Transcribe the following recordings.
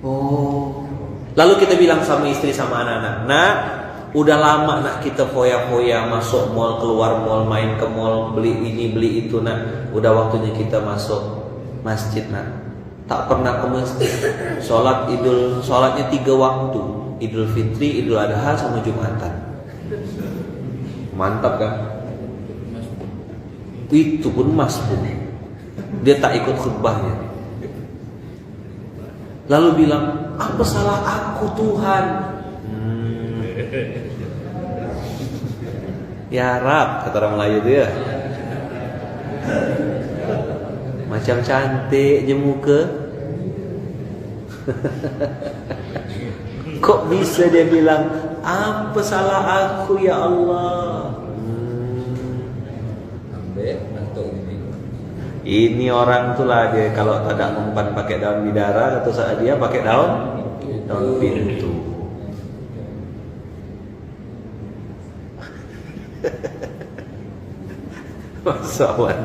Oh. Lalu kita bilang sama istri sama anak-anak, nak, udah lama nak kita foya-foya masuk mall, keluar mall, main ke mall, beli ini beli itu nak. Udah waktunya kita masuk masjid nak. Tak pernah ke masjid. Sholatnya 3 waktu, Idul Fitri, Idul Adha sama Jumatan. Mantap kan? Itu pun masbuk. Dia tak ikut khutbahnya. Lalu bilang, apa salah aku Tuhan? Ya Rab, kata orang Melayu itu ya. Macam cantik je muka. Kok bisa dia bilang, apa salah aku ya Allah? Ini orang tuh lah dia kalau tak ada mempan pakai daun bidara atau saat dia pakai daun pintu. Masawan.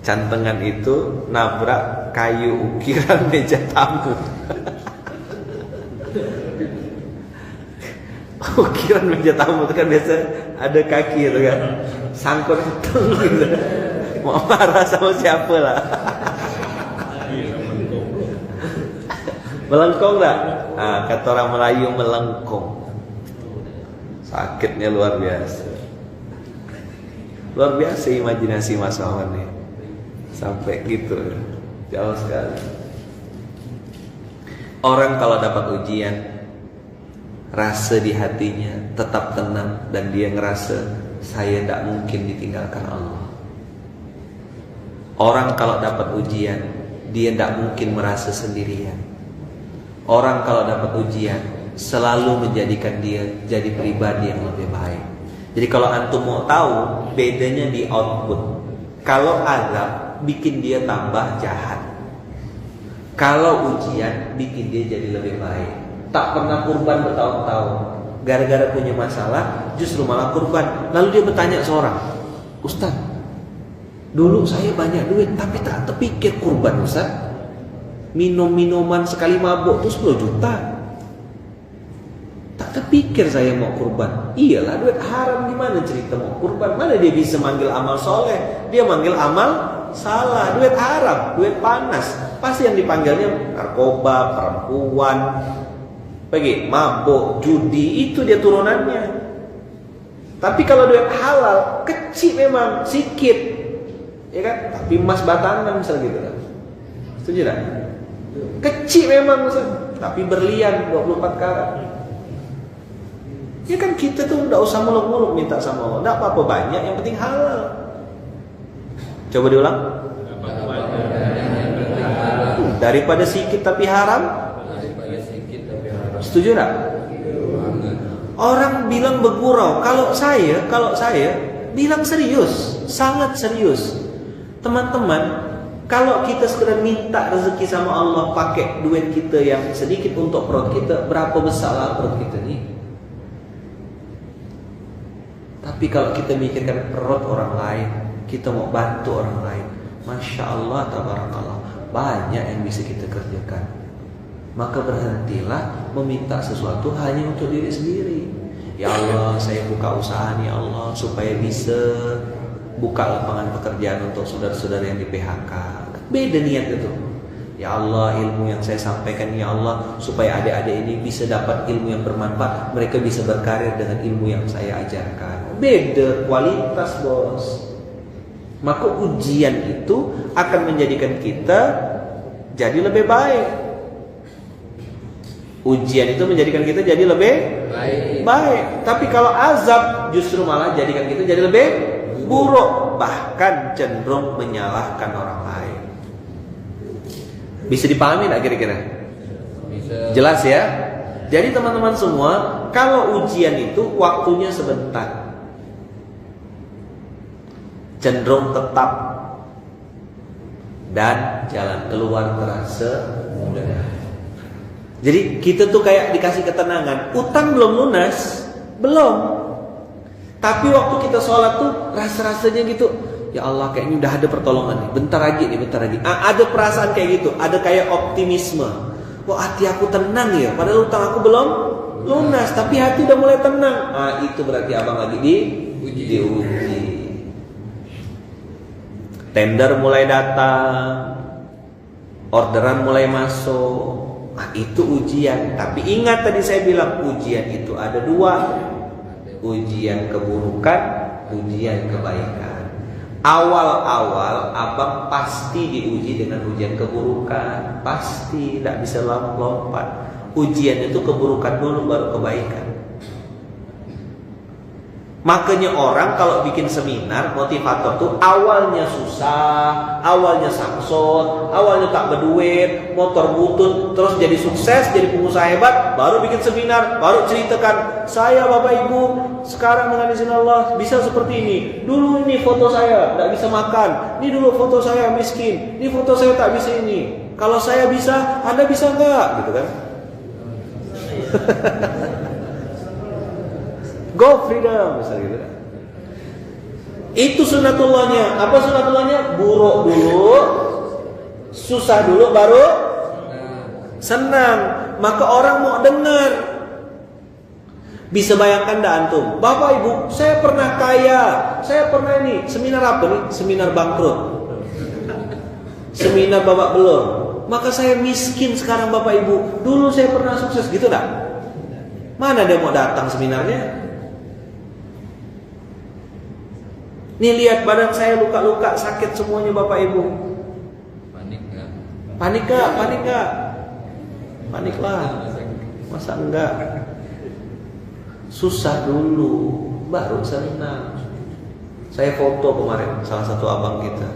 Cantengan itu nabrak kayu ukiran meja tamu. Ukiran meja tamu itu kan biasa ada kaki itu kan, sangkut itu gitu. Mau marah sama siapa lah. Melengkung tak? Nah, kata orang Melayu melengkung. Sakitnya luar biasa. Luar biasa imajinasi Mas Wawan nih. Sampai gitu. Jauh sekali. Orang kalau dapat ujian, rasa di hatinya tetap tenang dan dia ngerasa saya tidak mungkin ditinggalkan Allah. Orang kalau dapat ujian, dia tidak mungkin merasa sendirian. Orang kalau dapat ujian, selalu menjadikan dia jadi pribadi yang lebih baik. Jadi kalau antum mau tahu bedanya di output, kalau azab bikin dia tambah jahat, kalau ujian bikin dia jadi lebih baik. Tak pernah kurban bertahun-tahun, gara-gara punya masalah justru malah kurban. Lalu dia bertanya seorang, Ustaz, dulu saya banyak duit tapi tak terpikir kurban Ustaz. Minum-minuman sekali mabuk tuh 10 juta. Tak terpikir saya mau kurban. Iyalah duit haram, gimana cerita mau kurban? Mana dia bisa manggil amal soleh? Dia manggil amal salah. Duit haram, duit panas. Pasti yang dipanggilnya narkoba, perempuan, mabuk, judi, itu dia turunannya. Tapi kalau duit halal, kecil memang, sikit, ya kan? Tapi emas batangan misalnya gitu kan. Setuju tak? Kecil memang misalnya, tapi berlian 24 karat. Ya kan kita tuh enggak usah muluk-muluk minta sama Allah. Enggak apa-apa banyak, yang penting halal. Coba diulang. Daripada sikit tapi haram. Setuju tak? Orang bilang bergurau. Kalau saya bilang serius, sangat serius. Teman-teman, kalau kita sekedar minta rezeki sama Allah pakai duit kita yang sedikit untuk perut kita, berapa besarlah perut kita ni? Tapi kalau kita mikirkan perut orang lain, kita mau bantu orang lain, Masya Allah, tabarakallah, banyak yang bisa kita kerjakan. Maka berhentilah meminta sesuatu hanya untuk diri sendiri. Ya Allah, saya buka usaha nih Allah, supaya bisa buka lapangan pekerjaan untuk saudara-saudara yang di PHK. Beda niat itu. Ya Allah, ilmu yang saya sampaikan ya Allah, supaya adik-adik ini bisa dapat ilmu yang bermanfaat, mereka bisa berkarir dengan ilmu yang saya ajarkan. Beda kualitas, bos. Maka ujian itu akan menjadikan kita jadi lebih baik. Ujian itu menjadikan kita jadi lebih baik. Tapi kalau azab justru malah jadikan kita jadi lebih buruk, bahkan cenderung menyalahkan orang lain. Bisa dipahami tak kira-kira? Bisa. Jelas ya? Jadi teman-teman semua, kalau ujian itu waktunya sebentar, cenderung tetap, dan jalan keluar terasa mudah. Jadi kita tuh kayak dikasih ketenangan. Utang belum lunas, belum. Tapi waktu kita sholat tuh rasa-rasanya gitu, ya Allah kayaknya udah ada pertolongan nih, bentar lagi nih, bentar lagi. Ada perasaan kayak gitu, ada kayak optimisme. Kok hati aku tenang ya? Padahal utang aku belum lunas, tapi hati udah mulai tenang. Ah, itu berarti abang lagi diuji. Tender mulai datang, orderan mulai masuk. Ah, itu ujian. Tapi ingat tadi saya bilang ujian itu ada dua. Ujian keburukan, ujian kebaikan. Awal-awal abang pasti diuji dengan ujian keburukan. Pasti, tidak bisa lompat. Ujian itu keburukan dulu baru kebaikan. Makanya orang kalau bikin seminar motivator tuh awalnya susah, awalnya samsot, awalnya tak berduit, motor butut, terus jadi sukses, jadi pengusaha hebat, baru bikin seminar, baru ceritakan, saya Bapak Ibu sekarang dengan izin Allah bisa seperti ini. Dulu ini foto saya tidak bisa makan, ini dulu foto saya miskin, ini foto saya tak bisa ini. Kalau saya bisa, Anda bisa enggak? Gitu kan? Go freedom, misalnya gitu. Itu sunatullahnya. Apa sunatullahnya? Buruk dulu, susah dulu, baru senang. Maka orang mau dengar. Bisa bayangkan dah antum, Bapak Ibu, saya pernah kaya, saya pernah ini. Seminar apa nih? Seminar bangkrut, seminar babak belur. Maka saya miskin sekarang Bapak Ibu. Dulu saya pernah sukses, gitu dah. Mana dia mau datang seminarnya? Nih lihat badan saya luka-luka, sakit semuanya Bapak Ibu. Panik nggak? Panik nggak? Panik nggak? Panik lah. Masa enggak? Susah dulu, baru senang. Saya foto kemarin salah satu abang kita.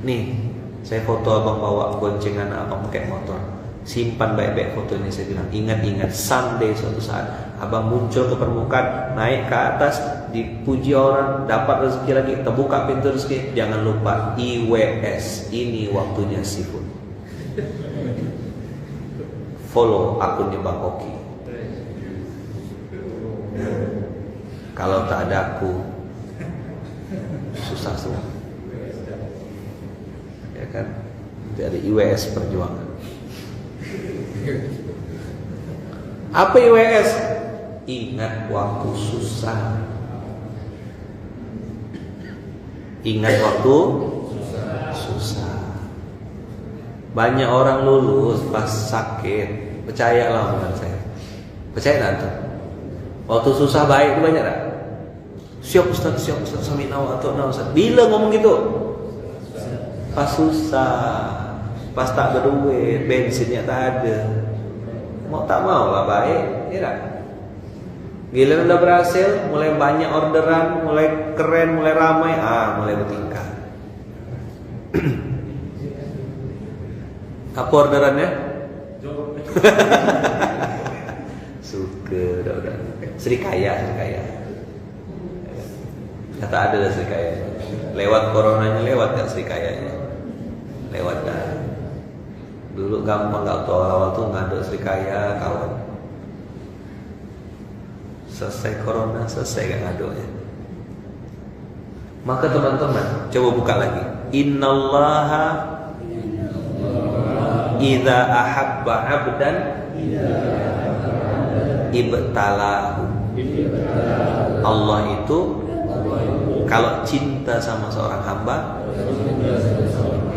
Nih, saya foto abang bawa goncengan abang pakai motor. Simpan baik-baik fotonya, saya bilang. Ingat-ingat, someday suatu saat abang muncul ke permukaan, naik ke atas, dipuji orang, dapat rezeki lagi, terbuka pintu rezeki. Jangan lupa IWS, ini waktunya seafood. Follow akunnya Bang Oki. Kalau tak ada aku, susah semua. Ya kan? Dari IWS perjuangan. Apa IWS? Ingat waktu susah. Ingat waktu susah. Banyak orang lulus pas sakit. Percayalah omongan saya. Percaya tak tuh? Waktu susah baik itu banyak tak? Siap Ustaz, sami nawa atau nawa Ustaz. Bila ngomong gitu? Pas susah, pas tak berduit, bensinnya tak ada. Mau tak mau lah baik, ya tak? Gila udah berhasil, mulai banyak orderan, mulai keren, mulai ramai, mulai bertingkah. Apa orderannya? Suka, udah. Serikaya. Kata ada dah serikaya. Lewat coronanya lewat kan serikayanya. Lewat dah. Dulu gampang gak tahu awal tuh ngaduk serikaya kawan. Selesai corona, selesai gak ngaduknya. Maka teman-teman, coba buka lagi. Innallaha idza ahabba 'abdan ibtalahu. Allah itu kalau cinta sama seorang hamba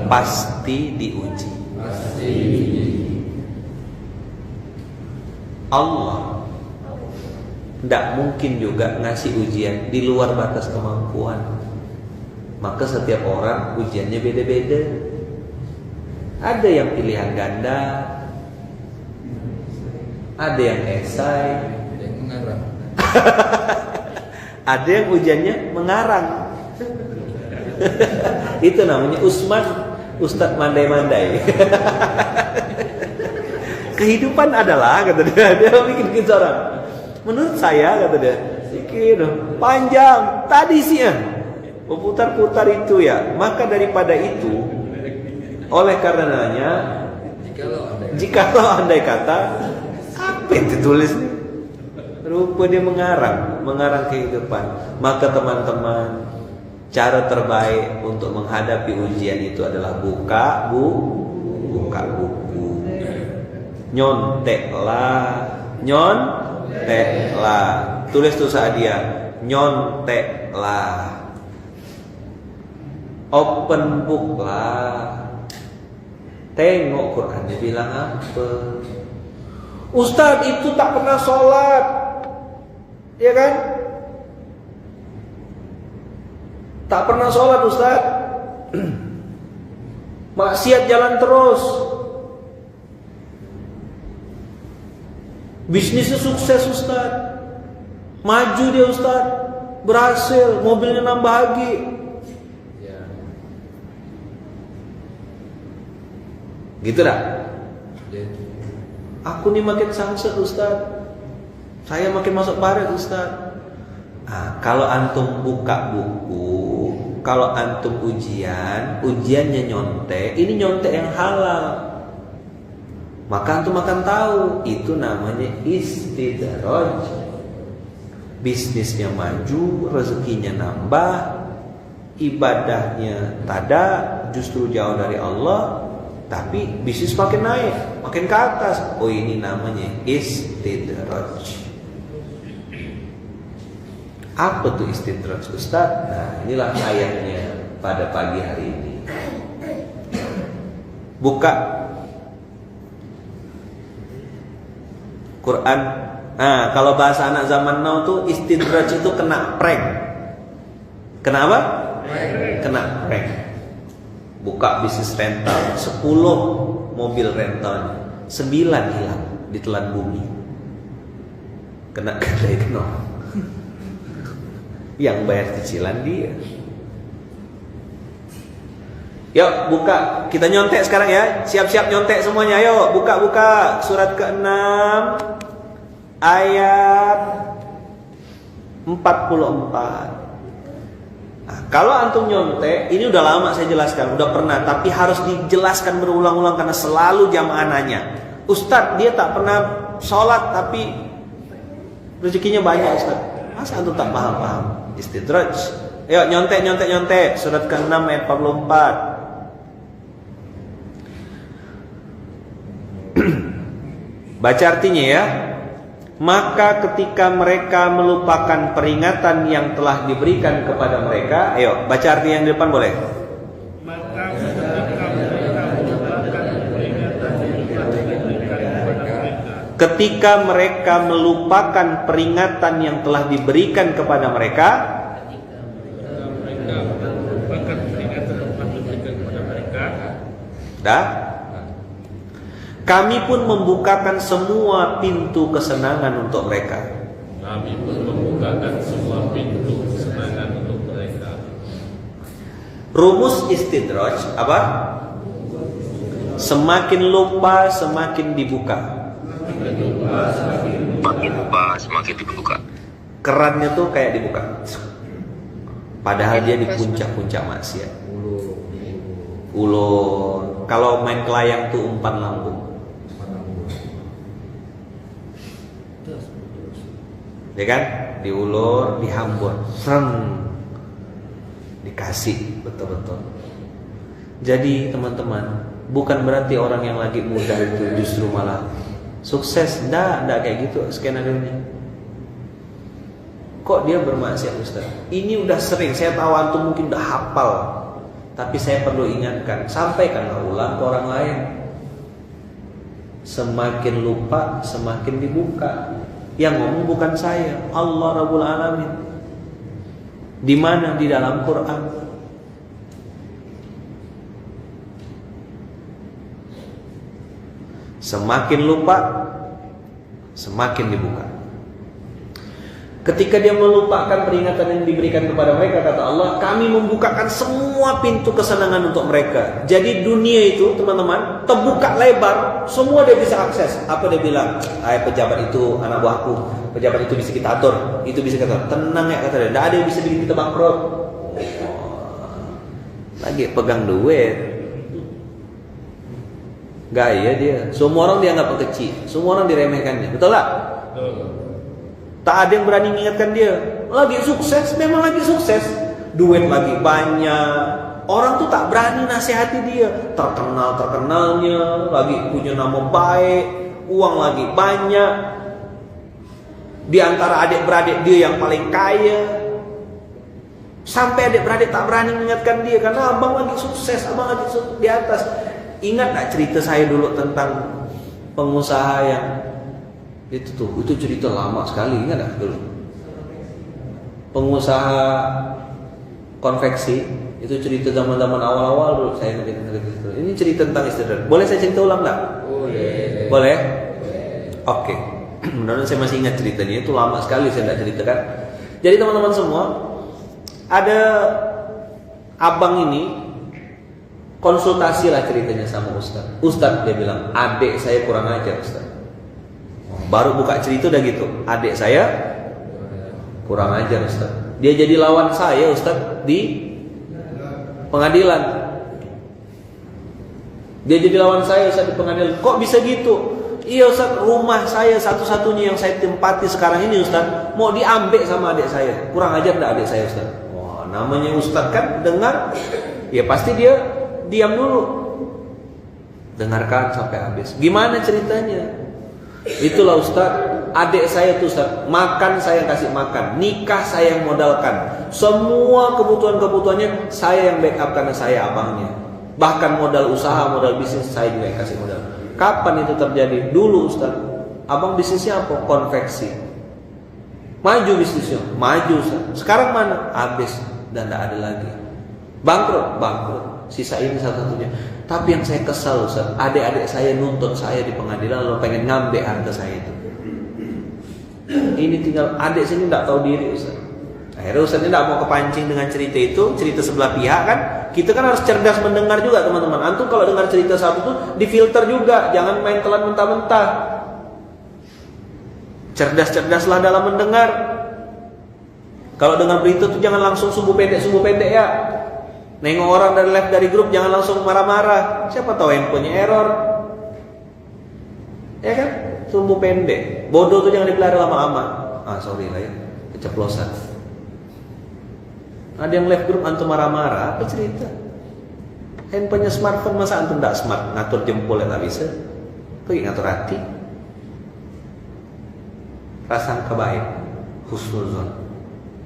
pasti diuji. Allah tidak mungkin juga ngasih ujian di luar batas kemampuan. Maka setiap orang ujiannya beda-beda. Ada yang pilihan ganda, ada yang esai, Ada yang mengarang. ada yang ujiannya mengarang. Itu namanya Usman, Ustadz mandai-mandai. Kehidupan adalah, kata dia bikin orang. Menurut saya, kata dia, bikin panjang tadi sih ya, berputar-putar itu ya. Maka daripada itu, oleh karenanya, jikalau andai kata, apa yang ditulis nih? Rupa dia mengarang kehidupan. Maka teman-teman, cara terbaik untuk menghadapi ujian itu adalah buka buku. Nyonteklah. Nyonteklah. Tulis tuh Sa'adiyah. Nyonteklah. Open book lah. Tengok Quran dia bilang apa. Ustaz itu tak pernah sholat, ya kan? Tak pernah sholat Ustaz. Maksiat jalan terus. Bisnisnya sukses Ustaz. Maju dia Ustaz. Berhasil, mobilnya nambah lagi. Gitu dah. Aku nih makin samsat Ustaz. Saya makin masuk barat Ustaz. Kalau antum buka buku, kalau antum ujiannya nyontek, ini nyontek yang halal. Maka antum akan tahu itu namanya istidraj. Bisnisnya maju, rezekinya nambah, ibadahnya tada, justru jauh dari Allah. Tapi bisnis makin naik, makin ke atas. Oh, ini namanya istidraj. Apa tuh istidraj Ustaz? Nah, inilah ayatnya pada pagi hari ini. Buka Quran. Nah, kalau bahasa anak zaman now tuh istidraj itu kena prank. Kenapa? Kena prank. Buka bisnis rental, 10 mobil rentalnya, 9 hilang ditelan bumi. Kena kedai kenal. Yang bayar cicilan dia. Yuk buka, kita nyontek sekarang ya. Siap-siap nyontek semuanya. Ayo buka surat ke-6 ayat 44. Kalau antum nyontek, ini udah lama saya jelaskan, udah pernah, tapi harus dijelaskan berulang-ulang karena selalu jamaah nanya. Ustadz, dia tak pernah sholat tapi rezekinya banyak Ustadz. Masa antum tak paham-paham? Istidraj. Ayo nyontek. Surat ke-6 ayat 44. Baca artinya ya. Maka ketika mereka melupakan peringatan yang telah diberikan kepada mereka, ayo baca arti yang di depan boleh. Maka ketika mereka melupakan peringatan yang telah diberikan kepada mereka. Ketika mereka melupakan peringatan yang telah diberikan kepada mereka. Dah. Kami pun membukakan semua pintu kesenangan untuk mereka. Kami pun membukakan semua pintu kesenangan untuk mereka. Rumus istidraj apa? Semakin lupa semakin dibuka. Makin lupa semakin dibuka. Kerannya tuh kayak dibuka. Padahal dia di puncak-puncak maksiat. Ulur. Kalau main kelayang tuh umpan lambung. Ya kan? Diulur, dihambur, dikasih betul-betul. Jadi teman-teman, bukan berarti orang yang lagi muda itu justru malah sukses. Nggak kayak gitu skenario-nya. Kok dia bermaksiat Ustaz? Ini udah sering, saya tahu antum mungkin udah hafal, tapi saya perlu ingatkan, sampaikanlah ulang ke orang lain. Semakin lupa, semakin dibuka. Yang ngomong bukan saya, Allah Rabbul Alamin. Di mana? Di dalam Quran. Semakin lupa, semakin dibuka. Ketika dia melupakan peringatan yang diberikan kepada mereka, kata Allah, kami membukakan semua pintu kesenangan untuk mereka. Jadi dunia itu, teman-teman, terbuka lebar, semua dia bisa akses. Apa dia bilang? Pejabat itu anak buahku, pejabat itu bisa kita atur, itu bisa kita atur. Tenang ya, kata dia, tidak ada yang bisa bikin kita bangkrut. Lagi pegang duit, gaya dia. Semua orang dianggap kecil, semua orang diremehkannya, betul tak? Tak ada yang berani mengingatkan dia. Lagi sukses, memang lagi sukses. Duit lagi banyak. Orang tuh tak berani nasihati dia. Terkenalnya, lagi punya nama baik. uang lagi banyak. Di antara adik-beradik dia yang paling kaya. Sampai adik-beradik tak berani mengingatkan dia karena abang lagi sukses, abang lagi di atas. Ingat tak cerita saya dulu tentang pengusaha yang itu tuh, itu cerita lama sekali, ingat tak dulu? Pengusaha konveksi, itu cerita zaman-zaman awal-awal dulu saya cerita. Ini cerita tentang istirahat. Boleh saya cerita ulang tak? Boleh. Boleh? Oke. Mudah-mudahan saya masih ingat ceritanya, itu lama sekali saya tidak ceritakan. Jadi teman-teman semua, ada abang ini konsultasi lah ceritanya sama Ustaz. Ustaz dia bilang, adik saya kurang ajar Ustaz. Baru buka cerita udah gitu, adik saya kurang ajar Ustaz. Dia jadi lawan saya Ustaz di pengadilan. Dia jadi lawan saya Ustaz di pengadilan. Kok bisa gitu? Iya Ustaz, rumah saya satu-satunya yang saya tempati sekarang ini Ustaz mau diambil sama adik saya. Kurang ajar enggak adik saya Ustaz? Wah, namanya Ustaz kan dengar, ya pasti dia diam dulu. Dengarkan sampai habis. Gimana ceritanya? Itulah Ustaz, adik saya tuh Ustaz, makan saya kasih makan, nikah saya yang modalkan, semua kebutuhan-kebutuhannya saya yang backup karena saya abangnya. Bahkan modal usaha, modal bisnis saya juga yang kasih modal. Kapan itu terjadi? Dulu Ustaz, abang bisnisnya apa? Konveksi. Maju bisnisnya, maju Ustaz. Sekarang mana? Habis dan tidak ada lagi. Bangkrut, bangkrut. Sisa ini satu-satunya. Tapi yang saya kesal Ustaz, adik-adik saya nuntut saya di pengadilan lalu pengen ngambil harta saya itu. Ini tinggal adik sini tidak tahu diri Ustaz. Akhirnya Ustaz ini tidak mau kepancing dengan cerita itu, cerita sebelah pihak kan. Kita kan harus cerdas mendengar juga teman-teman. Antum kalau dengar cerita satu tuh difilter juga, jangan main telan mentah-mentah. Cerdas-cerdaslah dalam mendengar. Kalau dengar berita tuh jangan langsung sumbu pendek ya. Nengok orang dari live dari grup jangan langsung marah-marah. Siapa tahu handphonenya error. Ya kan? Sumbu pendek. Bodoh tuh jangan dipelihara lama-lama. Sorry lah ya, keceplosan. Ada yang live grup antum marah-marah, apa cerita? Handphonenya smartphone masa antum tidak smart, ngatur jempolnya tak bisa. Pergi ngatur hati. Prasangka baik, husnuzon.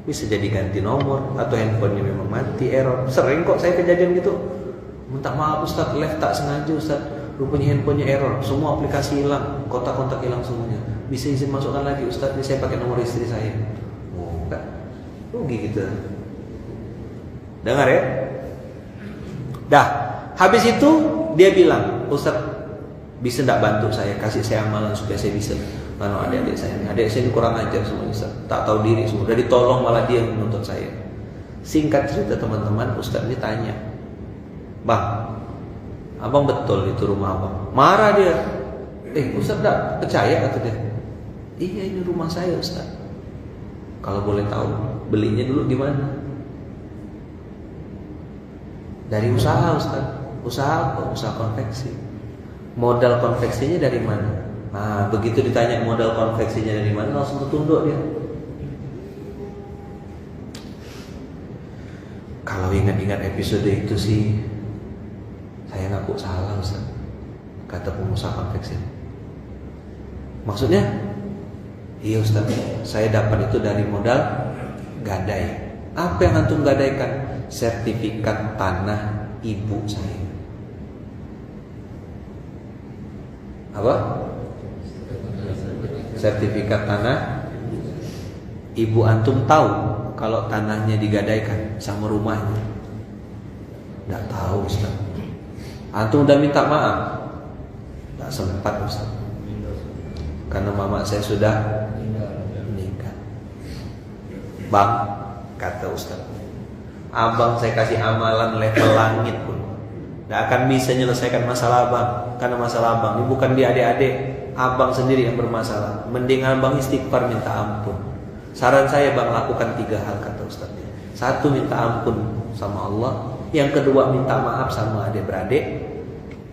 Bisa jadi ganti nomor atau handphonenya memang mati error. Sering kok saya kejadian gitu. Minta maaf Ustaz, live tak sengaja Ustaz. Rupanya handphonenya error, semua aplikasi hilang, kontak-kontak hilang semuanya. Bisa izin masukkan lagi Ustaz, ini saya pakai nomor istri saya. Oh, enggak. Rugi kita. Dengar ya. Dah, habis itu dia bilang, Ustaz bisa tidak bantu saya, kasih saya amalan supaya saya bisa kalau adik-adik saya ini. Adik saya ini kurang ajar semua Ustaz, tak tahu diri semua. Udah ditolong malah dia menuntut saya. Singkat cerita teman-teman, Ustaz ini tanya, Bang, abang betul itu rumah abang? Marah dia. Ustaz tak percaya kata dia. Iya ini rumah saya Ustaz. Kalau boleh tahu belinya dulu di mana? Dari usaha Ustaz. Usaha apa? Usaha konveksi. Modal konveksinya dari mana? Nah, begitu ditanya modal konveksinya dari mana, langsung tertunduk dia. Kalau ingat-ingat episode itu sih, saya ngaku salah Ustaz, kata pengusaha konveksi. Maksudnya? Iya Ustaz, saya dapat itu dari modal gadai. Apa yang antum gadaikan? Sertifikat tanah ibu saya. Apa? Sertifikat tanah ibu antum tahu kalau tanahnya digadaikan sama rumahnya? Tidak tahu Ustaz. Antum udah minta maaf? Tak sempat Ustaz. Karena mama saya sudah meninggal. Bang, kata Ustaz, abang saya kasih amalan level langit pun tidak akan bisa menyelesaikan masalah abang. Karena masalah abang ini bukan di adik-adik, abang sendiri yang bermasalah. Mending abang istighfar minta ampun. Saran saya bang, lakukan 3 hal kata Ustaz. 1, minta ampun sama Allah. Yang kedua, minta maaf sama adik-beradik.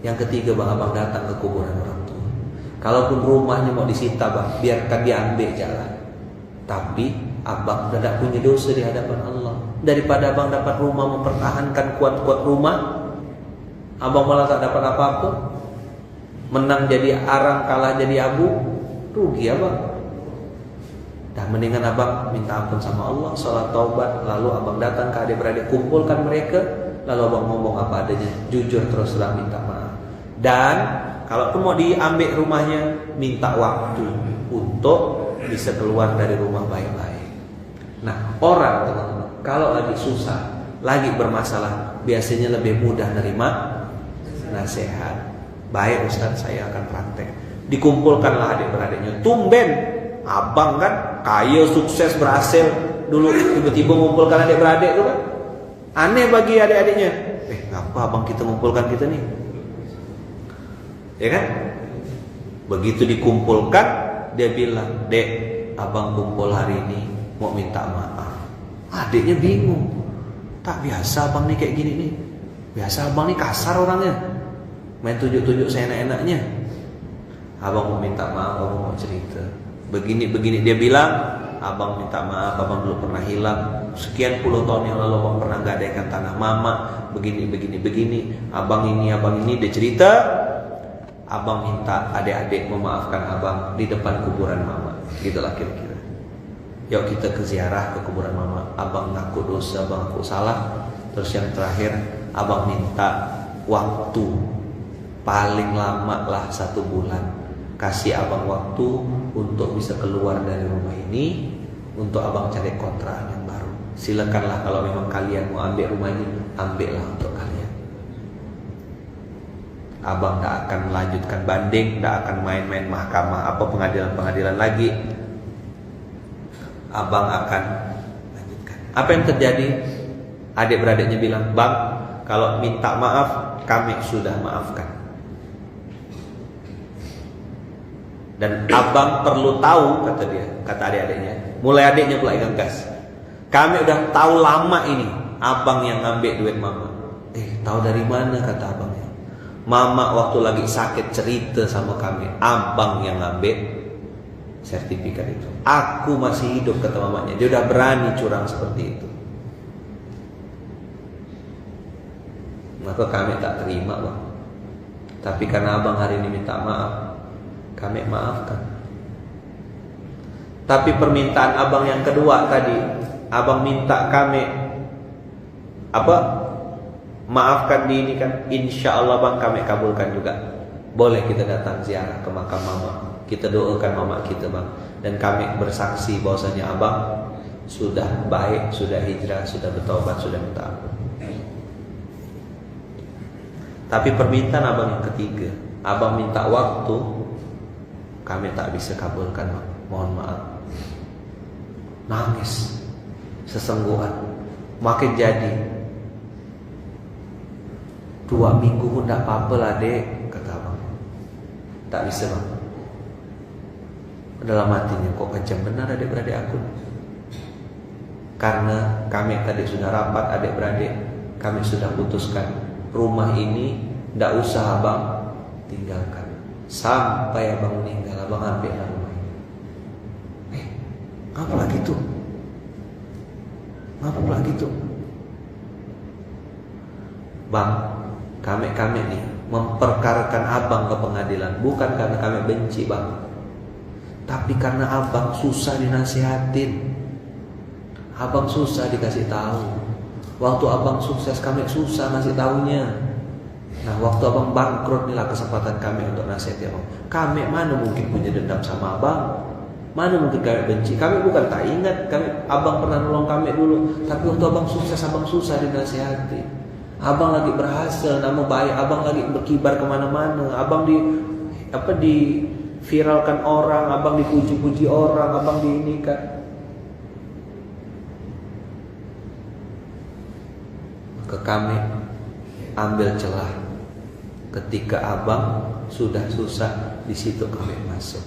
Yang ketiga bang, abang datang ke kuburan orang tua. Kalaupun rumahnya mau disita bang, biarkan diambil jalan. Tapi abang tidak punya dosa di hadapan Allah. Daripada abang dapat rumah, mempertahankan kuat-kuat rumah, abang malah tak dapat apa-apa. Menang jadi arang, kalah jadi abu, rugi abang. Dah mendingan abang minta ampun sama Allah, sholat taubat, lalu abang datang ke adik-beradik, kumpulkan mereka, lalu abang ngomong apa adanya, jujur terus terang minta maaf. Dan kalau pun mau diambil rumahnya, minta waktu untuk bisa keluar dari rumah baik-baik. Nah, orang teman-teman, kalau lagi susah, lagi bermasalah, biasanya lebih mudah nerima nasihat. Baik Ustaz, saya akan praktek. Dikumpulkanlah adik-beradiknya. Tumben, abang kan kaya, sukses, berhasil. Dulu tiba-tiba mengumpulkan adik-beradik itu kan aneh bagi adik-adiknya. Ngapa abang kita mengumpulkan kita nih? Ya kan? Begitu dikumpulkan, dia bilang, Dek, abang kumpul hari ini mau minta maaf. Adiknya bingung. Tak biasa abang nih kayak gini nih. Biasa abang nih kasar orangnya, main tunjuk-tunjuk seenak-enaknya. Abang mau minta maaf, abang mau cerita. Begini-begini dia bilang, abang minta maaf, abang dulu pernah hilang. Sekian puluh tahun yang lalu abang pernah gadaikan tanah mama. Begini. Abang ini dia cerita. Abang minta adik-adik memaafkan abang di depan kuburan mama. Gitulah kira-kira. Yuk kita ke ziarah ke kuburan mama. Abang ngaku dosa, abang ngaku salah. Terus yang terakhir, abang minta waktu paling lama lah 1 bulan. Kasih abang waktu untuk bisa keluar dari rumah ini, untuk abang cari kontrakan yang baru. Silakanlah kalau memang kalian mau ambil rumah ini, ambillah untuk kalian. Abang tidak akan melanjutkan banding, tidak akan main-main mahkamah apa pengadilan-pengadilan lagi. Abang akan lanjutkan. Apa yang terjadi? Adik-beradiknya bilang, Bang, kalau minta maaf, kami sudah maafkan. Dan abang perlu tahu, kata dia, kata adik-adiknya. Mulai adiknya pula ikan gas. Kami udah tahu lama ini, abang yang ngambil duit mama. Tahu dari mana, kata abangnya. Mama waktu lagi sakit cerita sama kami, abang yang ngambil sertifikat itu. Aku masih hidup, kata mamanya. Dia udah berani curang seperti itu. Maka kami tak terima, Bang. Tapi karena abang hari ini minta maaf, kami maafkan. Tapi permintaan abang yang kedua tadi, abang minta kami maafkan di ini kan, insya Allah bang kami kabulkan juga. Boleh kita datang ziarah ke makam mama, kita doakan mama kita bang. Dan kami bersaksi bahwasanya abang sudah baik, sudah hijrah, sudah bertobat, sudah minta ampun. Tapi permintaan abang yang ketiga, abang minta waktu, kami tak bisa kabulkan, mohon maaf. Nangis sesengguhan, makin jadi 2 minggu pun tak apa-apa lah dek, kata abang. Tak bisa bang. Dalam hatinya, kok kejam benar adik-beradik aku. Karena kami tadi sudah rapat adik-beradik, kami sudah putuskan rumah ini tidak usah abang tinggalkan. Sampai abang meninggal, abang ambil rumah ini. Ngapa lagi tuh? Ngapa lagi tuh? Bang, kami nih memperkarakan abang ke pengadilan bukan karena kami benci bang, tapi karena abang susah dinasihatin, abang susah dikasih tahu. Waktu abang sukses kami susah ngasih tahunya. Nah waktu abang bangkrut inilah kesempatan kami untuk nasihati abang. Kami mana mungkin punya dendam sama abang, mana mungkin kami benci. Kami bukan tak ingat abang pernah nolong kami dulu, tapi waktu abang sukses abang susah dinasihati. Abang lagi berhasil, nama baik abang lagi berkibar kemana-mana. Abang di viralkan orang, abang dipuji-puji orang, abang diinikan. Maka kami ambil celah ketika abang sudah susah, di situ kami masuk.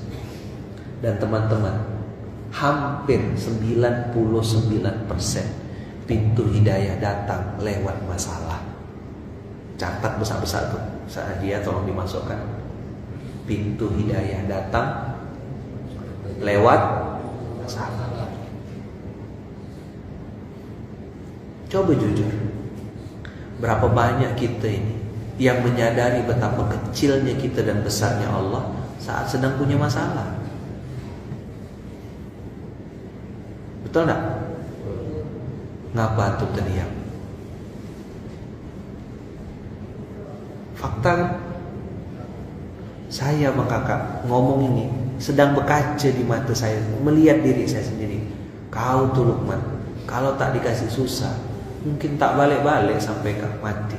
Dan teman-teman, hampir 99% pintu hidayah datang lewat masalah. Catat besar-besar tuh, saat dia tolong dimasukkan. Pintu hidayah datang lewat masalah. Coba jujur, berapa banyak kita ini yang menyadari betapa kecilnya kita dan besarnya Allah saat sedang punya masalah. Betul enggak? Ngapa antum terdiam? Fakta kan? Saya sama kakak ngomong ini sedang berkaca di mata saya, melihat diri saya sendiri. Kau tuh Lukman, kalau tak dikasih susah, mungkin tak balik-balik sampai kau mati.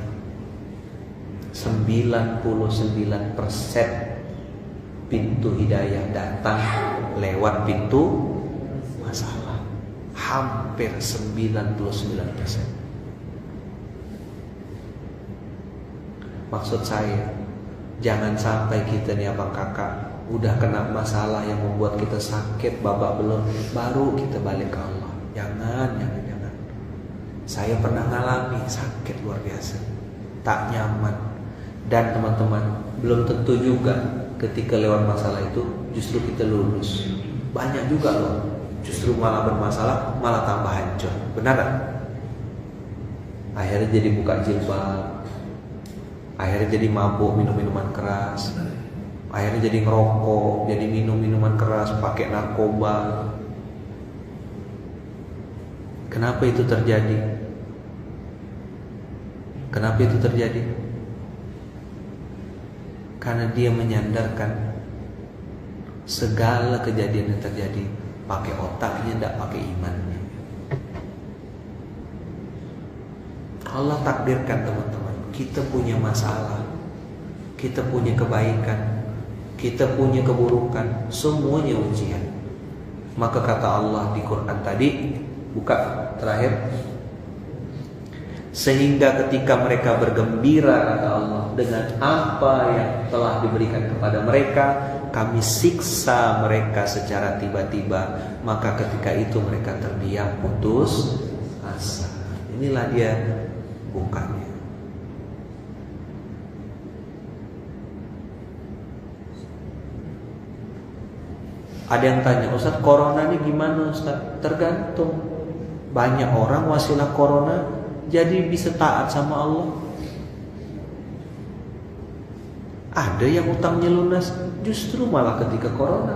99% pintu hidayah datang lewat pintu masalah. Hampir 99%. Maksud saya, jangan sampai kita nih abang kakak udah kena masalah yang membuat kita sakit babak belur, baru kita balik ke Allah. Jangan. Saya pernah ngalami sakit luar biasa, tak nyaman. Dan teman-teman, belum tentu juga ketika lewat masalah itu justru kita lulus. Banyak juga loh, justru malah bermasalah, malah tambah hancur. Benar gak? Akhirnya jadi buka jilbab, akhirnya jadi mabuk, minum minuman keras, akhirnya jadi ngerokok, jadi minum minuman keras, pakai narkoba. Kenapa itu terjadi? Kenapa itu terjadi? Karena dia menyandarkan segala kejadian yang terjadi pakai otaknya, tidak pakai imannya. Allah takdirkan teman-teman, kita punya masalah, kita punya kebaikan, kita punya keburukan, semuanya ujian. Maka kata Allah di Quran tadi, buka terakhir, sehingga ketika mereka bergembira kata Allah dengan apa yang telah diberikan kepada mereka, kami siksa mereka secara tiba-tiba, maka ketika itu mereka terdiam, putus asa. Inilah dia bukannya. Ada yang tanya, Ustaz, corona ini gimana Ustaz? Tergantung. Banyak orang wasilah corona jadi bisa taat sama Allah. Ada yang utangnya lunas justru malah ketika corona.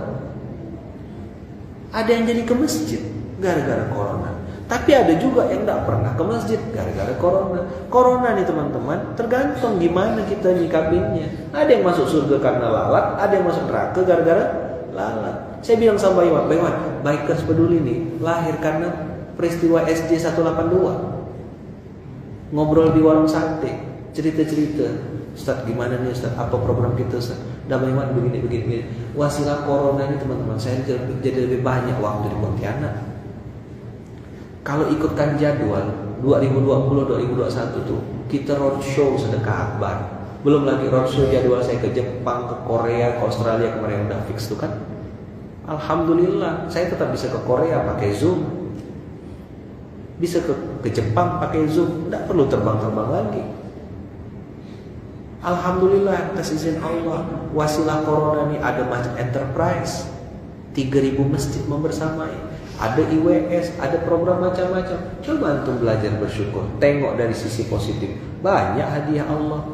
Ada yang jadi ke masjid gara-gara corona. Tapi ada juga yang tidak pernah ke masjid gara-gara corona. Corona nih teman-teman, tergantung gimana kita nyikapinnya. Ada yang masuk surga karena lalat, ada yang masuk neraka gara-gara lalat. Saya bilang sama Iwan, Bikers Peduli nih lahir karena peristiwa SJ 182. Ngobrol di warung sate, cerita-cerita. Ustaz gimana nih Ustaz, apa program kita Ustaz? Damai Iwan begini. Wasilah corona ini teman-teman, saya jadi lebih banyak waktu di Pontianak. Kalau ikutkan jadwal 2020-2021 tuh kita roadshow sedekah akbar. Belum lagi roadshow jadwal saya ke Jepang, ke Korea, ke Australia kemarin udah fix tuh kan. Alhamdulillah saya tetap bisa ke Korea pakai Zoom, bisa ke Jepang pakai Zoom, tidak perlu terbang-terbang lagi. Alhamdulillah atas izin Allah, wasilah corona ini ada masjid enterprise, 3.000 masjid membersamai, ada IWS, ada program macam-macam. Coba antum belajar bersyukur, tengok dari sisi positif, banyak hadiah Allah.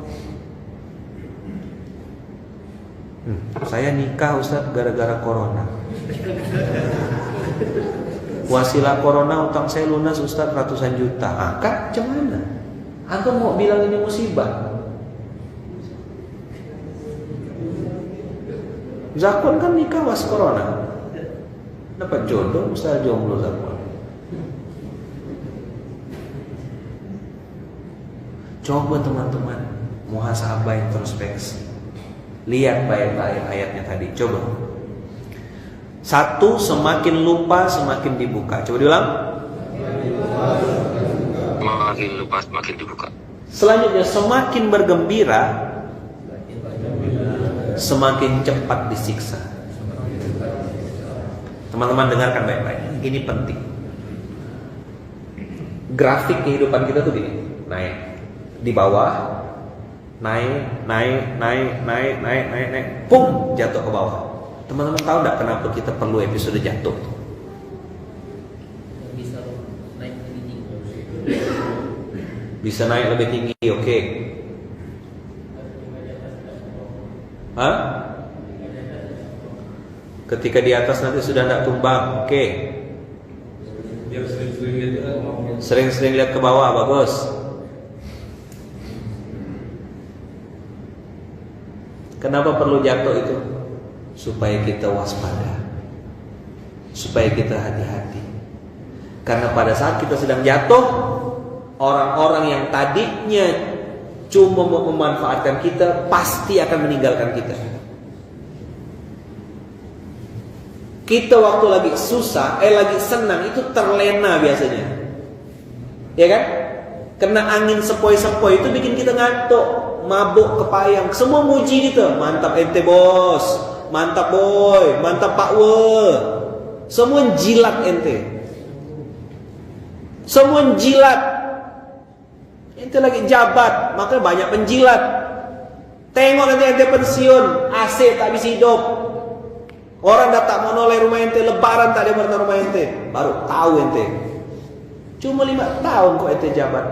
Saya nikah Ustaz gara-gara corona. Wasilah corona utang saya lunas Ustaz ratusan juta. Kak, macam mana? Antum mau bilang ini musibah? Zakwan kan nikah was corona, dapat jodoh, Ustaz jomblo Zakwan. Coba teman-teman muhasabah, introspeksi, lihat baik-baik ayatnya tadi. Coba. 1, semakin lupa semakin dibuka. Coba diulang. Semakin lupa semakin dibuka. Selanjutnya, semakin bergembira semakin cepat disiksa. Teman-teman dengarkan baik-baik, ini penting. Grafik kehidupan kita tuh gini, naik, di bawah, naik, pum, jatuh ke bawah. Teman-teman tahu nggak kenapa kita perlu episode jatuh? Bisa naik lebih tinggi. Bisa naik lebih tinggi, oke. Hah? Ketika di atas nanti sudah tidak tumbang, oke. Biar sering-sering lihat Sering-sering lihat ke bawah, bagus. Kenapa perlu jatuh itu? Supaya kita waspada, supaya kita hati-hati. Karena pada saat kita sedang jatuh, orang-orang yang tadinya cuma memanfaatkan kita pasti akan meninggalkan kita. Kita waktu lagi susah, lagi senang itu terlena biasanya, ya kan? Kena angin sepoi-sepoi itu bikin kita ngantuk, mabuk, kepayang. Semua muji kita, mantap ente bos, mantap boy, mantap pak we. Semua jilat ente, semua jilat. Ente lagi jabat, makanya banyak penjilat. Tengok nanti ente pensiun, AC tak bisa hidup. Orang dah tak mau noleh rumah ente, lebaran tak ada pernah rumah ente, baru tahu ente. Cuma 5 tahun kok ente jabat.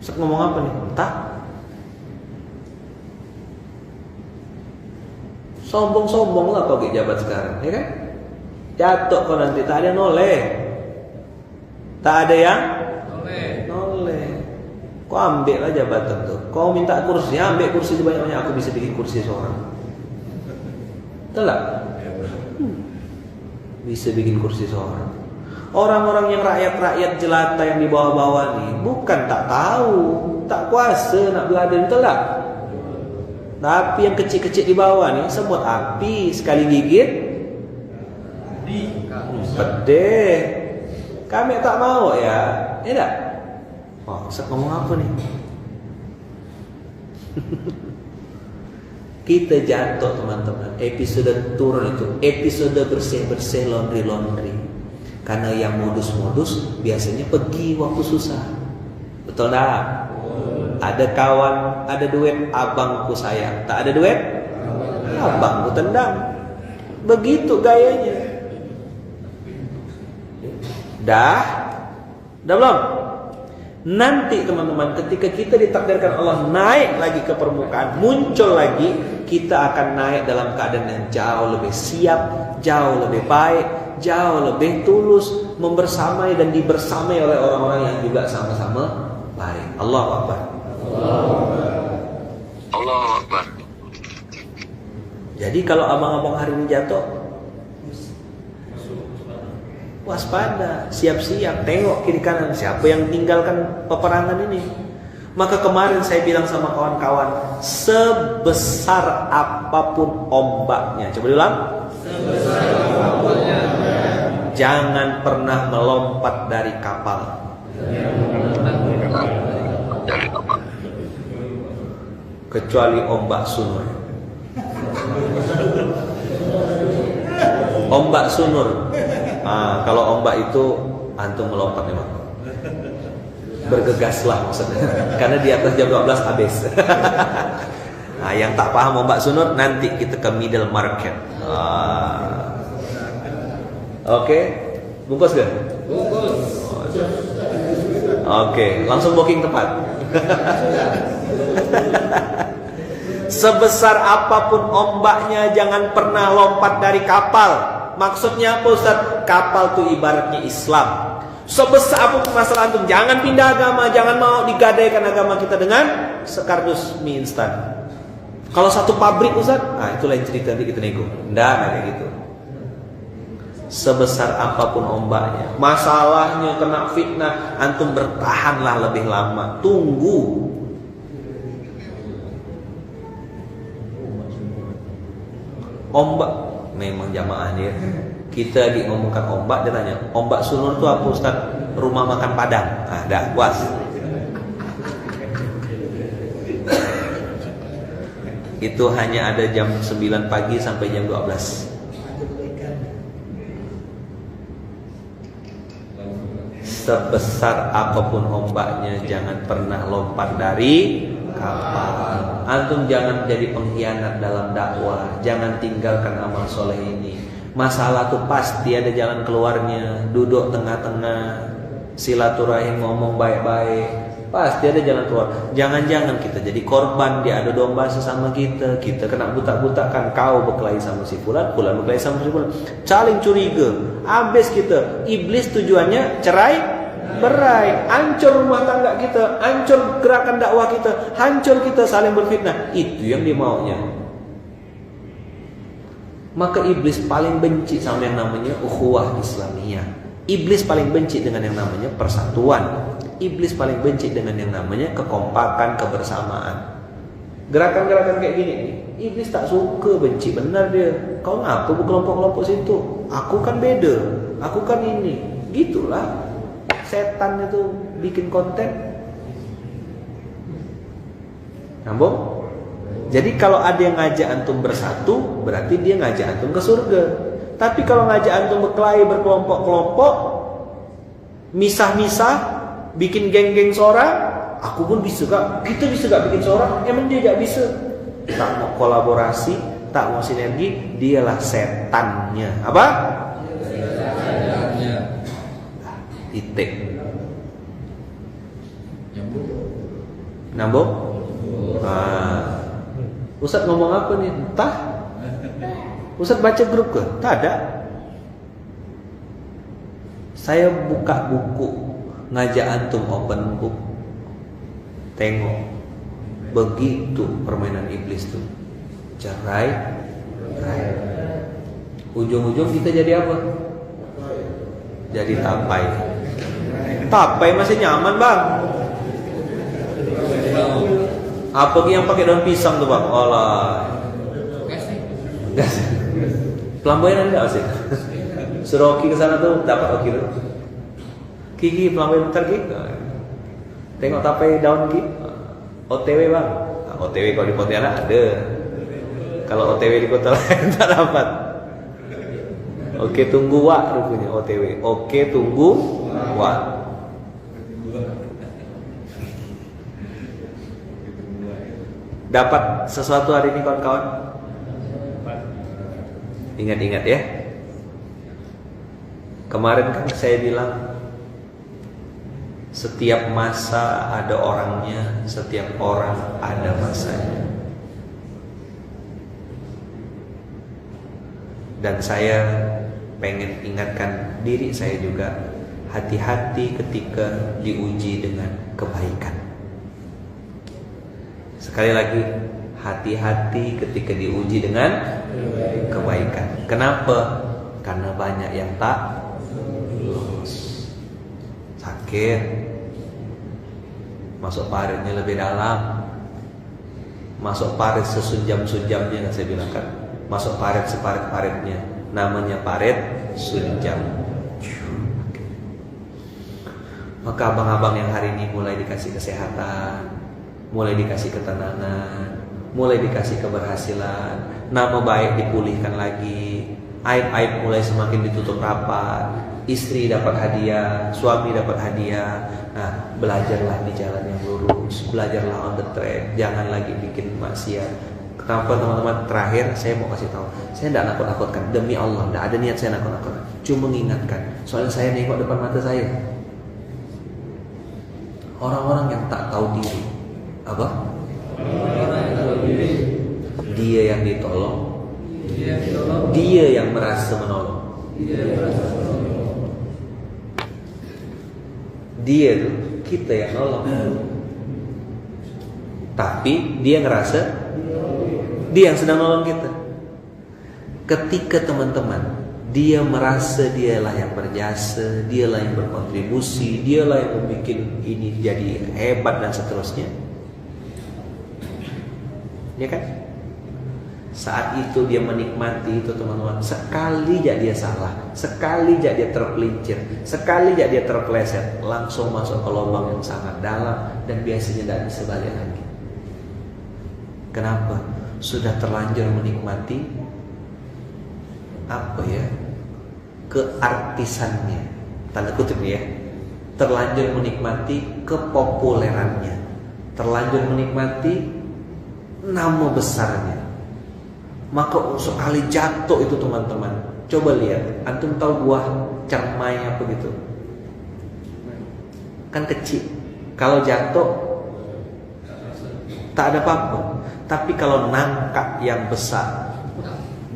Sek ngomong apa nih? Entah. Sombong-sombong lah kau jabat sekarang, ya kan? Jatuh kau nanti, tak ada noleh, tak ada yang noleh. Kau ambil lah jabatan tuh. Kau minta kursi, ambil kursi sebanyak-banyak. Aku bisa bikin kursi seorang. Betul tak? Bisa bikin kursi seorang. Orang-orang yang rakyat-rakyat jelata yang di bawah-bawah nih bukan tak tahu, tak kuasa nak beladen, betul tak? Tapi yang kecil-kecil di bawah nih semut api, sekali gigit pedih. Kami tak mau ya, ya tak? Oh, saya ngomong apa nih? Kita jatuh teman-teman. Episode turun itu episode bersih-bersih, laundry. Karena yang modus-modus biasanya pergi waktu susah. Betul tak? Ada kawan, ada duit, abangku sayang. Tak ada duit, abangku tendang. Begitu gayanya. Dah belum? Nanti teman-teman, ketika kita ditakdirkan Allah naik lagi ke permukaan, muncul lagi, kita akan naik dalam keadaan yang jauh lebih siap, jauh lebih baik, jauh lebih tulus, membersamai dan dibersamai oleh orang-orang yang juga sama-sama baik. Allahu Akbar. Allahu Akbar. Jadi kalau abang-abang hari ini jatuh, waspada, siap-siap, tengok kiri kanan siapa yang tinggalkan peperangan ini. Maka kemarin saya bilang sama kawan-kawan, sebesar apapun ombaknya, coba diulang, sebesar apapun, jangan pernah melompat dari kapal. Kecuali ombak sunur. Ombak sunur. Kalau ombak itu antum melompat memang. Bergegaslah maksudnya. Karena di atas jam 12 habis. Yang tak paham ombak sunur, nanti kita ke middle market. Oke. Bungkus gak? Bungkus. Oke, langsung booking tempat. Sebesar apapun ombaknya, jangan pernah lompat dari kapal. Maksudnya apa Ustaz? Kapal itu ibaratnya Islam. Sebesar apapun masalah antum, jangan pindah agama, jangan mau digadaikan agama kita dengan sekardus mie instan. Kalau satu pabrik Ustaz, itu lain cerita, nanti kita nego. Nggak kayak gitu. Sebesar apapun ombaknya, masalahnya kena fitnah, antum bertahanlah lebih lama. Tunggu. Ombak memang jamaah dia. Kita lagi ngomongkan ombak, dia tanya, ombak sunur itu apa Ustaz? Rumah makan Padang. Dah puas. Itu hanya ada jam 9 pagi sampai jam 12. Sebesar apapun ombaknya, jangan pernah lompat dari kapal. Antum jangan jadi pengkhianat dalam dakwah. Jangan tinggalkan amal soleh ini. Masalah tuh pasti ada jalan keluarnya. Duduk tengah-tengah, silaturahim, ngomong baik-baik. Pasti ada jalan keluar. Jangan-jangan kita jadi korban diadu domba sesama kita. Kita kena butak-butakan. Kau berkelahi sama si fulan, fulan berkelahi sama si fulan. Saling curiga. Habis kita. Iblis tujuannya cerai berai. Hancur rumah tangga kita. Hancur gerakan dakwah kita. Hancur kita saling berfitnah. Itu yang dia maunya. Maka iblis paling benci sama yang namanya ukhuwah Islamiyah. Iblis paling benci dengan yang namanya persatuan. Iblis paling benci dengan yang namanya kekompakan, kebersamaan. Gerakan-gerakan kayak gini, iblis tak suka, benci benar dia. Kau ngapa berkelompok-kelompok situ? Aku kan beda, aku kan ini. Gitulah setan itu bikin konten. Nyambung? Jadi kalau ada yang ngajak antum bersatu, berarti dia ngajak antum ke surga. Tapi kalau ngajak antum berkelahi berkelompok-kelompok, misah-misah, bikin geng-geng seorang, aku pun bisa gak, kita bisa gak bikin seorang, emang dia gak bisa. Tak mau kolaborasi, tak mau sinergi, dialah setannya. Apa? Setannya. Itik. Nyambung? Ustaz ngomong apa nih? Entah. Ustaz baca grup ke? Tak ada. Saya buka buku, ngajak antum open book. Tengok begitu permainan iblis tuh. Cerai. Ujung-ujung kita jadi apa? Jadi tapai. Tapai masih nyaman, Bang. Apa yang pakai daun pisang tuh, Bang? Olah. Gas. Pelamboyan ada enggak sih? Suruh Oki ke sana tuh dapat Oki tuh. Kiki pelamboyan bentar Ki. Tengok tapai daun Ki. OTW Bang. OTW kalau di Pontianak ada. Kalau OTW di kota lain tak dapat. Oke tunggu Wak rupanya OTW. Oke tunggu Wak. Dapat sesuatu hari ini kawan-kawan? Ingat-ingat ya. Kemarin kan saya bilang setiap masa ada orangnya, setiap orang ada masanya. Dan saya pengen ingatkan diri saya juga, hati-hati ketika diuji dengan kebaikan. Sekali lagi, hati-hati ketika diuji dengan kebaikan. Kenapa? Karena banyak yang tak lulus. Sakit, masuk paritnya lebih dalam, masuk parit sesunjam-sunjamnya, saya bilang kan, masuk parit separit-paritnya, namanya parit sunjam. Maka abang-abang yang hari ini mulai dikasih kesehatan, mulai dikasih ketenangan, mulai dikasih keberhasilan, nama baik dipulihkan lagi, aib-aib mulai semakin ditutup rapat, istri dapat hadiah, suami dapat hadiah. Nah, belajarlah di jalan yang lurus, belajarlah on the track, jangan lagi bikin maksiat. Kenapa teman-teman? Terakhir saya mau kasih tahu, saya tidak nakut-nakutkan, demi Allah, tidak ada niat saya nakut-nakutkan, cuma mengingatkan. Soalnya saya nengok depan mata saya, orang-orang yang tak tahu diri. Apa? Dia yang ditolong, dia yang merasa menolong. Dia tuh kita yang nolong, tapi dia ngerasa dia yang sedang nolong kita. Ketika teman-teman dia merasa dialah yang berjasa, dialah yang berkontribusi, dialah yang membuat ini jadi hebat dan seterusnya, ya kan? Saat itu dia menikmati itu teman-teman. Sekali aja dia salah, sekali aja dia terpelincir, sekali aja dia terpeleset, langsung masuk ke lubang yang sangat dalam dan biasanya tidak bisa balik lagi. Kenapa? Sudah terlanjur menikmati apa ya? Keartisannya, tanda kutip ya. Terlanjur menikmati kepopulerannya, terlanjur menikmati nama besarnya. Maka sekali jatuh itu teman-teman, coba lihat, antum tahu buah cermai apa gitu? Kan kecil, Kalau jatuh tak ada apa-apa. Tapi kalau nangka yang besar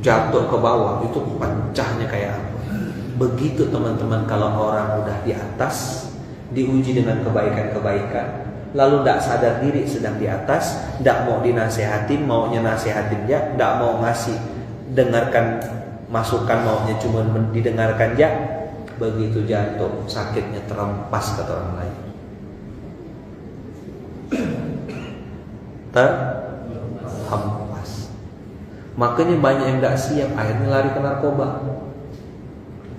jatuh ke bawah, itu pecahnya kayak apa. Begitu teman-teman, kalau orang udah di atas, diuji dengan kebaikan-kebaikan, lalu tidak sadar diri sedang di atas, tidak mau dinasehatin, maunya nasehatin dia, tidak mau ngasih dengarkan masukan, maunya cuma didengarkan dia. Begitu jatuh, sakitnya terempas kata orang lain. Terhempas. Makanya banyak yang tidak siap, akhirnya lari ke narkoba.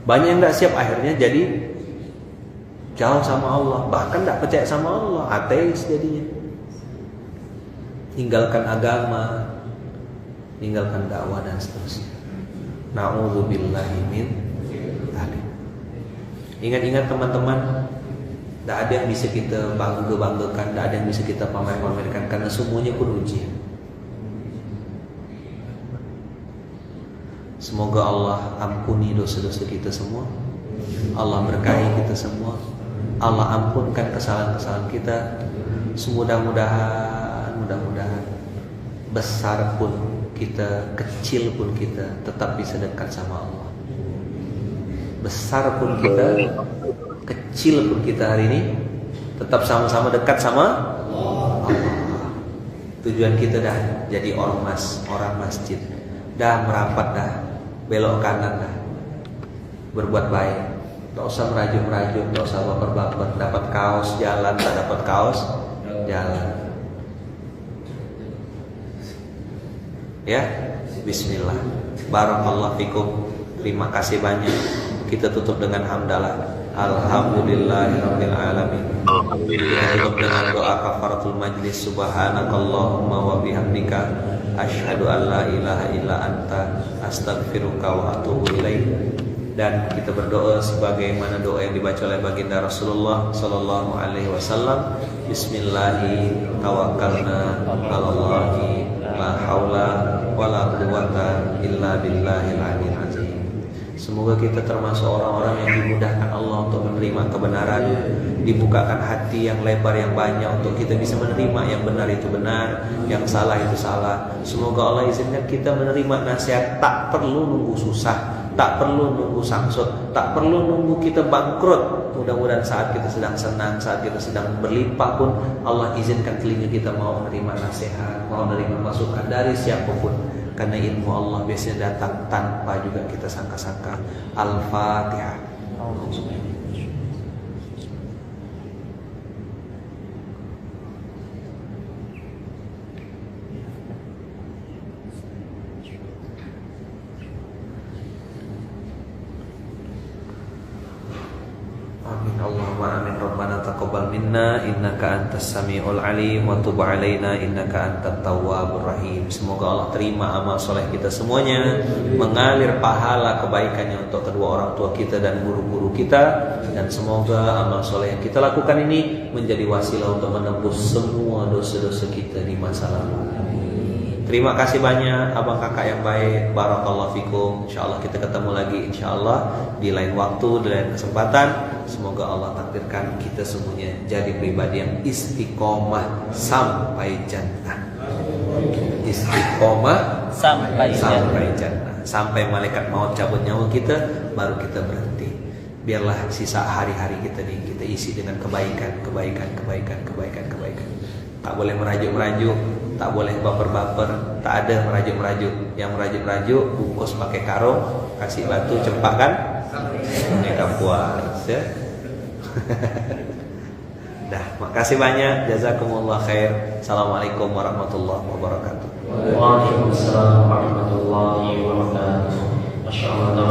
Banyak yang tidak siap, akhirnya jadi jauh sama Allah, bahkan tidak percaya sama Allah, ateis jadinya. Tinggalkan agama, tinggalkan dakwah dan seterusnya. Na'udzubillahi min dzalik. Ingat-ingat teman-teman, tidak ada yang bisa kita bangga-banggakan, tidak ada yang bisa kita pamer-pamerkan, karena semuanya pun ujian. Semoga Allah ampuni dosa-dosa kita semua, Allah berkahi kita semua, Allah ampunkan kesalahan-kesalahan kita. Mudah-mudahan besar pun kita, kecil pun kita, tetap bisa dekat sama Allah. Besar pun kita, kecil pun kita hari ini, tetap sama-sama dekat sama Allah. Tujuan kita dah jadi ormas, orang masjid, dah merapat dah, belok kanan dah, berbuat baik. Tak usah merajuk-merajuk, tak usah baper-baper. Dapat kaos jalan, tak dapat kaos jalan. Ya, Bismillah. Barakallahu fikum. Terima kasih banyak. Kita tutup dengan hamdalah. Alhamdulillahirabbil alamin. Kita tutup dengan doa kafaratul majlis. Subhanakallahumma wa bihamdika asyhadu an la ilaha illa anta astaghfiruka wa atubu ilaik. Dan kita berdoa sebagaimana doa yang dibaca oleh baginda Rasulullah sallallahu alaihi wasallam. Bismillahi tawakkalna 'alallahi la haula wala quwwata illa billahil aliyyil azim. Semoga kita termasuk orang-orang yang dimudahkan Allah untuk menerima kebenaran, dibukakan hati yang lebar yang banyak untuk kita bisa menerima yang benar itu benar, yang salah itu salah. Semoga Allah izinkan kita menerima nasihat, tak perlu nunggu susah, tak perlu nunggu sangsut, tak perlu nunggu kita bangkrut. Mudah-mudahan saat kita sedang senang, saat kita sedang berlimpah pun, Allah izinkan telinga kita mau menerima nasihat, mau menerima masukan dari siapapun. Karena ilmu Allah biasanya datang tanpa juga kita sangka-sangka. Al-Fatihah. Amin Allahumma amin. Rabbana taqabbal minna innaka antas samiul alim wa tub alaina innaka antat tawwabur rahim. Semoga Allah terima amal soleh kita semuanya, mengalir pahala kebaikannya untuk kedua orang tua kita dan guru-guru kita, dan semoga amal soleh yang kita lakukan ini menjadi wasilah untuk menembus semua dosa-dosa kita di masa lalu. Terima kasih banyak abang kakak yang baik. Barakallahu fikum. InsyaAllah kita ketemu lagi InsyaAllah di lain waktu, di lain kesempatan. Semoga Allah takdirkan kita semuanya jadi pribadi yang istiqomah sampai jannah. Istiqomah sampai jannah. Sampai malaikat maut cabut nyawa kita, baru kita berhenti. Biarlah sisa hari-hari kita nih kita isi dengan kebaikan. Tak boleh merajuk-merajuk, tak boleh baper-baper, tak ada merajuk-merajuk. Yang merajuk-merajuk bungkus pakai karung, kasih batu cempakkan, ini puas ya. Dah, makasih banyak. Jazakumullah khair. Assalamualaikum warahmatullahi wabarakatuh. Waalaikumsalam warahmatullahi wabarakatuh. Masya Allah.